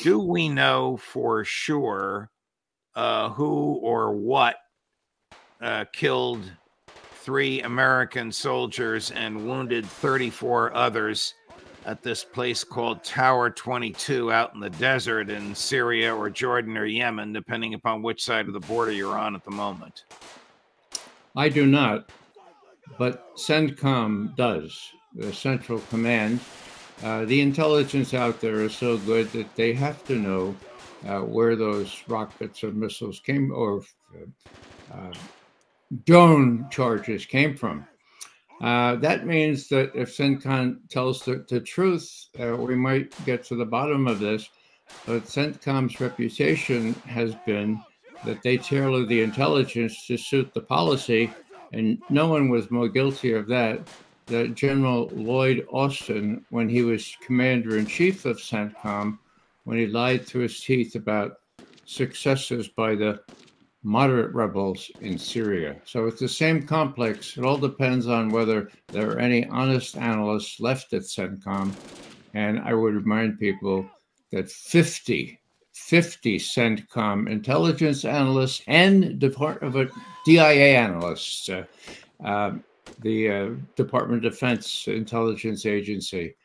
Do we know for sure who or what killed 3 American soldiers and wounded 34 others at this place called Tower 22 out in the desert in Syria or Jordan or Yemen, depending upon which side of the border you're on at the moment? I do not, but CENTCOM does, the Central Command. The intelligence out there is so good that they have to know where those rockets or missiles came, or drone charges came from. That means that if CENTCOM tells the truth, we might get to the bottom of this. But CENTCOM's reputation has been that they tailor the intelligence to suit the policy, and no one was more guilty of that than General Lloyd Austin when he was commander-in-chief of CENTCOM, when he lied through his teeth about successes by the moderate rebels in Syria. So it's the same complex. It all depends on whether there are any honest analysts left at CENTCOM. And I would remind people that 50 CENTCOM intelligence analysts and DIA analysts, the Department of Defense Intelligence Agency,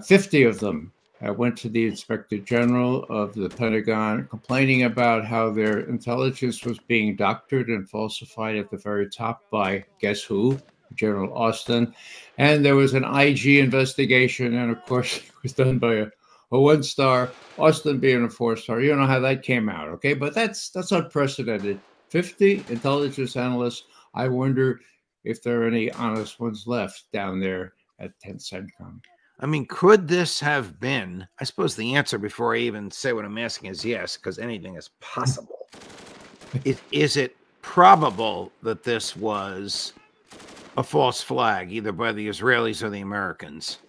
50 of them went to the Inspector General of the Pentagon complaining about how their intelligence was being doctored and falsified at the very top by, guess who? General Austin. And there was an IG investigation, and of course it was done by a 1-star, Austin being a 4-star. You don't know how that came out, okay? But that's unprecedented. 50 intelligence analysts. I wonder if there are any honest ones left down there at CENTCOM. I mean, could this have been, I suppose the answer before I even say what I'm asking is yes, because anything is possible. Is it probable that this was a false flag, either by the Israelis or the Americans,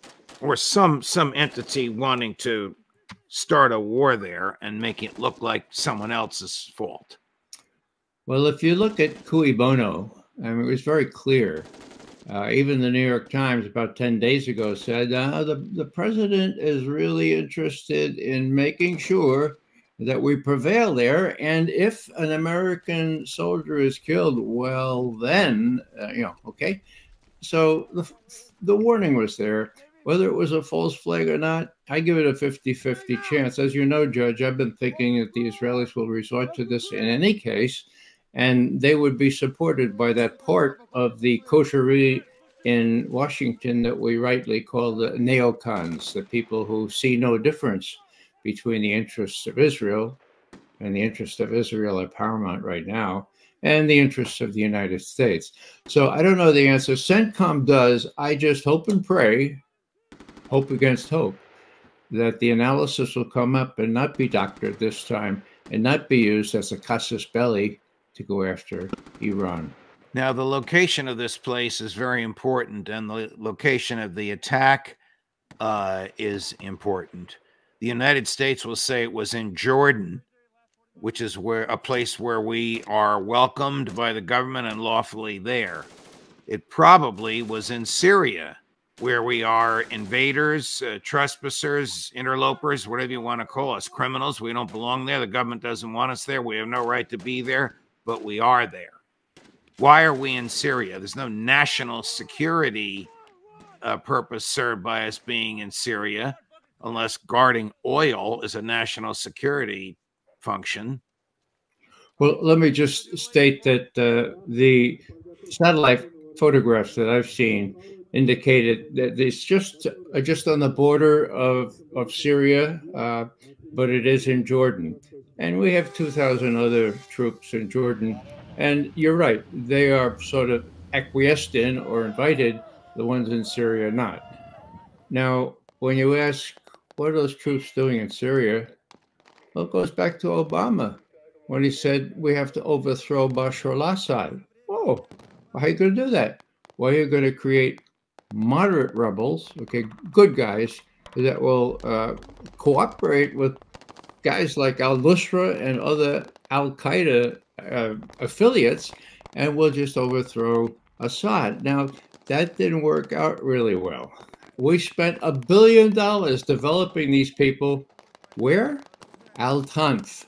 or some entity wanting to start a war there and make it look like someone else's fault? Well, if you look at cui bono, I mean, it was very clear. Even the New York Times about 10 days ago said the president is really interested in making sure that we prevail there. And if an American soldier is killed, well, then, okay. So the warning was there. Whether it was a false flag or not, I give it a 50-50 chance. As you know, Judge, I've been thinking that the Israelis will resort to this in any case, and they would be supported by that part of the coterie in Washington that we rightly call the neocons, the people who see no difference between the interests of Israel, and the interests of Israel are paramount right now, and the interests of the United States. So I don't know the answer. CENTCOM does. I just hope and pray, hope against hope, that the analysis will come up and not be doctored this time, and not be used as a casus belli to go after Iran. Now, the location of this place is very important, and the location of the attack is important. The United States will say it was in Jordan, which is a place where we are welcomed by the government and lawfully there. It probably was in Syria, where we are invaders, trespassers, interlopers, whatever you want to call us, criminals. We don't belong there. The government doesn't want us there. We have no right to be there, but we are there. Why are we in Syria? There's no national security purpose served by us being in Syria, unless guarding oil is a national security function. Well, let me just state that the satellite photographs that I've seen indicated that it's just on the border of Syria, but it is in Jordan. And we have 2,000 other troops in Jordan. And you're right, they are sort of acquiesced in or invited, the ones in Syria not. Now, when you ask, what are those troops doing in Syria? Well, it goes back to Obama when he said we have to overthrow Bashar al-Assad. Oh, how are you going to do that? Well, you're going to create moderate rebels, okay, good guys that will cooperate with guys like al-Nusra and other al-Qaeda affiliates, and we'll just overthrow Assad. Now, that didn't work out really well. We spent $1 billion developing these people. Where? Al-Tanf.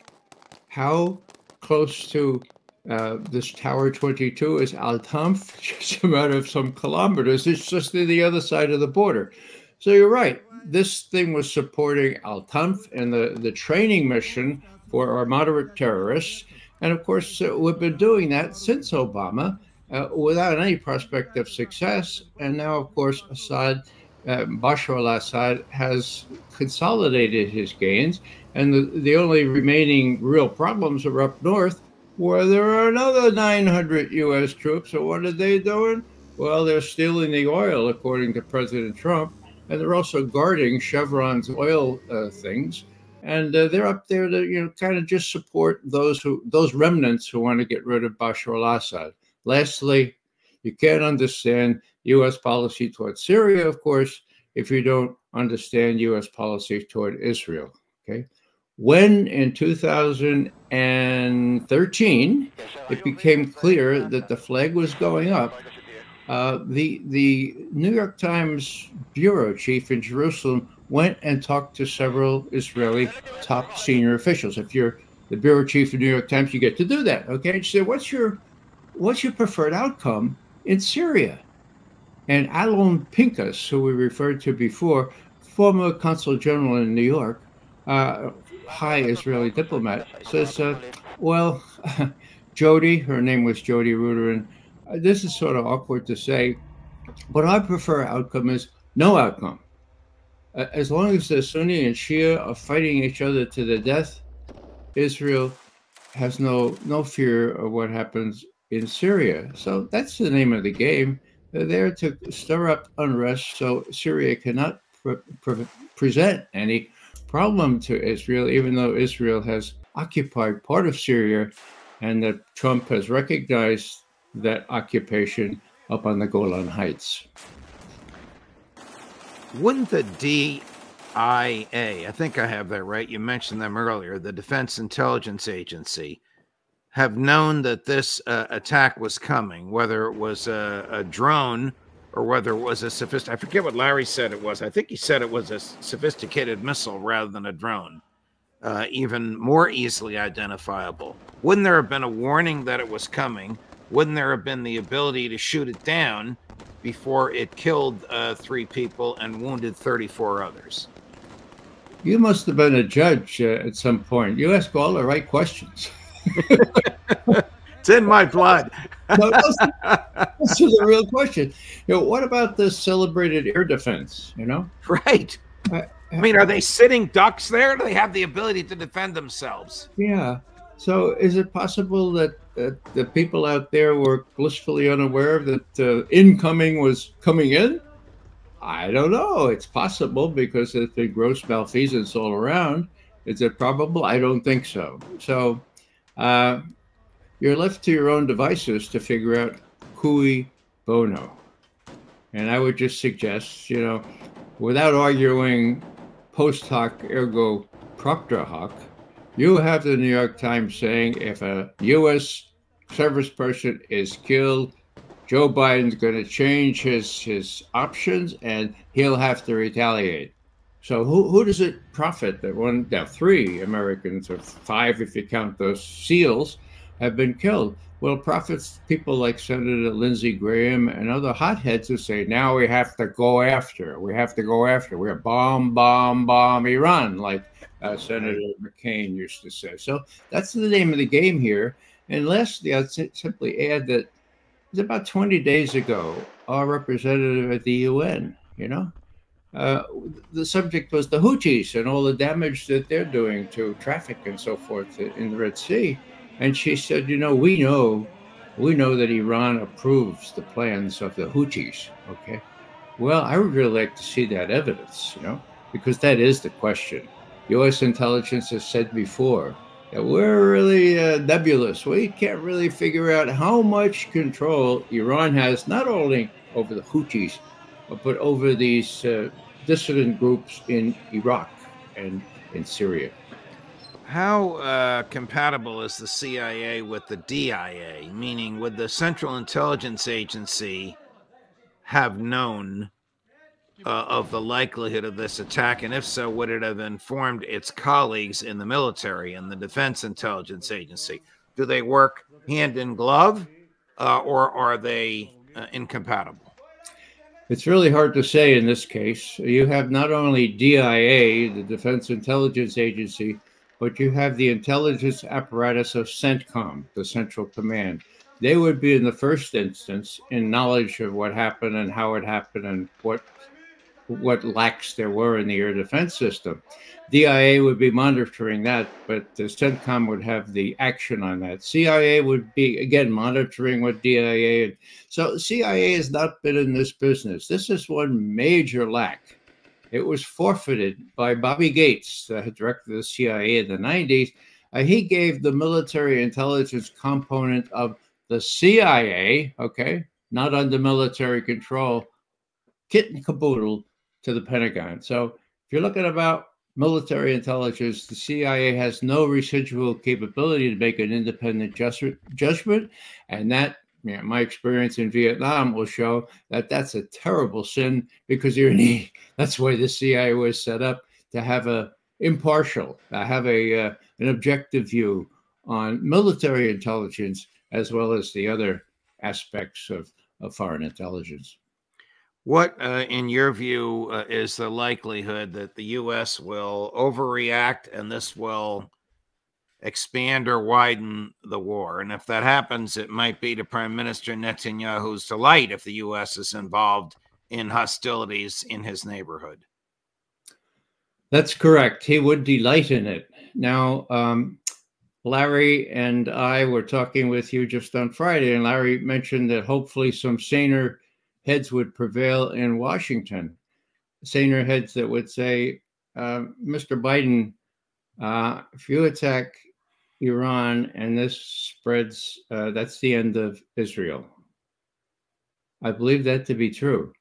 How close to this Tower 22 is Al-Tanf? Just a matter of some kilometers. It's just to the other side of the border. So you're right. This thing was supporting Al-Tanf and the training mission for our moderate terrorists. And of course, we've been doing that since Obama without any prospect of success. And now, of course, Bashar al-Assad has consolidated his gains. And the only remaining real problems are up north, where there are another 900 U.S. troops. So what are they doing? Well, they're stealing the oil, according to President Trump. And they're also guarding Chevron's oil things. And they're up there to, kind of just support those remnants who want to get rid of Bashar al-Assad. Lastly, you can't understand U.S. policy toward Syria, of course, if you don't understand U.S. policy toward Israel. Okay, when in 2013 it became clear that the flag was going up, the New York Times bureau chief in Jerusalem went and talked to several Israeli top senior officials. If you're the bureau chief of New York Times, you get to do that. Okay, she said, "What's your preferred outcome in Syria?" And Alon Pinkas, who we referred to before, former consul general in New York, high Israeli diplomat, says, "Well, Jody, her name was Jody Ruderin. This is sort of awkward to say, but our preferred outcome is no outcome. As long as the Sunni and Shia are fighting each other to the death, Israel has no fear of what happens in Syria." So that's the name of the game. They're there to stir up unrest so Syria cannot present any problem to Israel, even though Israel has occupied part of Syria and that Trump has recognized that occupation up on the Golan Heights. Wouldn't the DIA, I think I have that right, you mentioned them earlier, the Defense Intelligence Agency, have known that this attack was coming, whether it was a drone or whether it was I forget what Larry said it was. I think he said it was a sophisticated missile rather than a drone, even more easily identifiable. Wouldn't there have been a warning that it was coming? Wouldn't there have been the ability to shoot it down before it killed 3 people and wounded 34 others? You must have been a judge at some point. You ask all the right questions. It's in my blood. No, this is a real question. What about this celebrated air defense? Right. I mean, are they sitting ducks there? Do they have the ability to defend themselves? Yeah. So is it possible that the people out there were blissfully unaware that incoming was coming in? I don't know. It's possible because there's been gross malfeasance all around. Is it probable? I don't think so. So you're left to your own devices to figure out cui bono. And I would just suggest, without arguing post hoc ergo propter hoc, you have the New York Times saying if a U.S. service person is killed, Joe Biden's going to change his options and he'll have to retaliate. So who does it profit that 3 Americans, or 5 if you count those SEALs, have been killed? Well, it profits people like Senator Lindsey Graham and other hotheads who say, now we have to go after. We're bomb Iran, like Senator McCain used to say. So that's the name of the game here. And lastly, I'd simply add that it's about 20 days ago, our representative at the UN, the subject was the Houthis and all the damage that they're doing to traffic and so forth in the Red Sea. And she said, we know that Iran approves the plans of the Houthis. Okay. Well, I would really like to see that evidence, because that is the question. U.S. intelligence has said before that we're really nebulous. We can't really figure out how much control Iran has, not only over the Houthis, but over these dissident groups in Iraq and in Syria. How compatible is the CIA with the DIA? Meaning, would the Central Intelligence Agency have known of the likelihood of this attack? And if so, would it have informed its colleagues in the military and the Defense Intelligence Agency? Do they work hand in glove, or are they incompatible? It's really hard to say in this case. You have not only DIA, the Defense Intelligence Agency, but you have the intelligence apparatus of CENTCOM, the Central Command. They would be in the first instance in knowledge of what happened and how it happened and what lacks there were in the air defense system. DIA would be monitoring that, but the CENTCOM would have the action on that. CIA would be, again, monitoring what DIA. So CIA has not been in this business. This is one major lack. It was forfeited by Bobby Gates, the director of the CIA in the 90s. He gave the military intelligence component of the CIA, okay, not under military control, kit and caboodle to the Pentagon. So if you're looking about military intelligence, the CIA has no residual capability to make an independent judgment. And that, my experience in Vietnam will show that that's a terrible sin, because that's why the CIA was set up, to have an objective view on military intelligence, as well as the other aspects of foreign intelligence. What, in your view, is the likelihood that the U.S. will overreact and this will expand or widen the war? And if that happens, it might be to Prime Minister Netanyahu's delight if the U.S. is involved in hostilities in his neighborhood. That's correct. He would delight in it. Now, Larry and I were talking with you just on Friday, and Larry mentioned that hopefully some saner heads would prevail in Washington, saner heads that would say, Mr. Biden, if you attack Iran and this spreads, that's the end of Israel. I believe that to be true.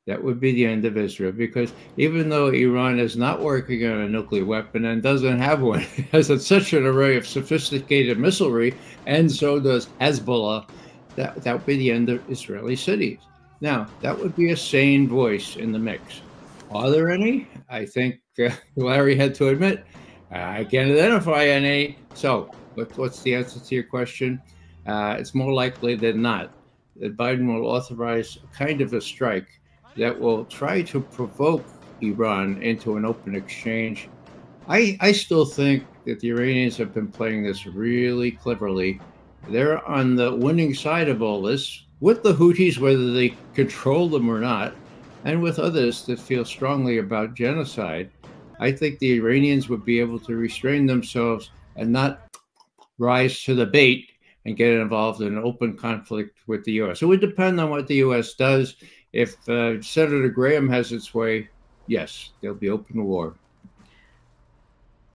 That would be the end of Israel, because even though Iran is not working on a nuclear weapon and doesn't have one, it has such an array of sophisticated missilery, and so does Hezbollah, that would be the end of Israeli cities. Now, that would be a sane voice in the mix. Are there any? I think Larry had to admit, I can't identify any. So what's the answer to your question? It's more likely than not that Biden will authorize kind of a strike that will try to provoke Iran into an open exchange. I still think that the Iranians have been playing this really cleverly. They're on the winning side of all this, with the Houthis, whether they control them or not, and with others that feel strongly about genocide. I think the Iranians would be able to restrain themselves and not rise to the bait and get involved in an open conflict with the U.S. It would depend on what the U.S. does. If Senator Graham has its way, yes, there'll be open war.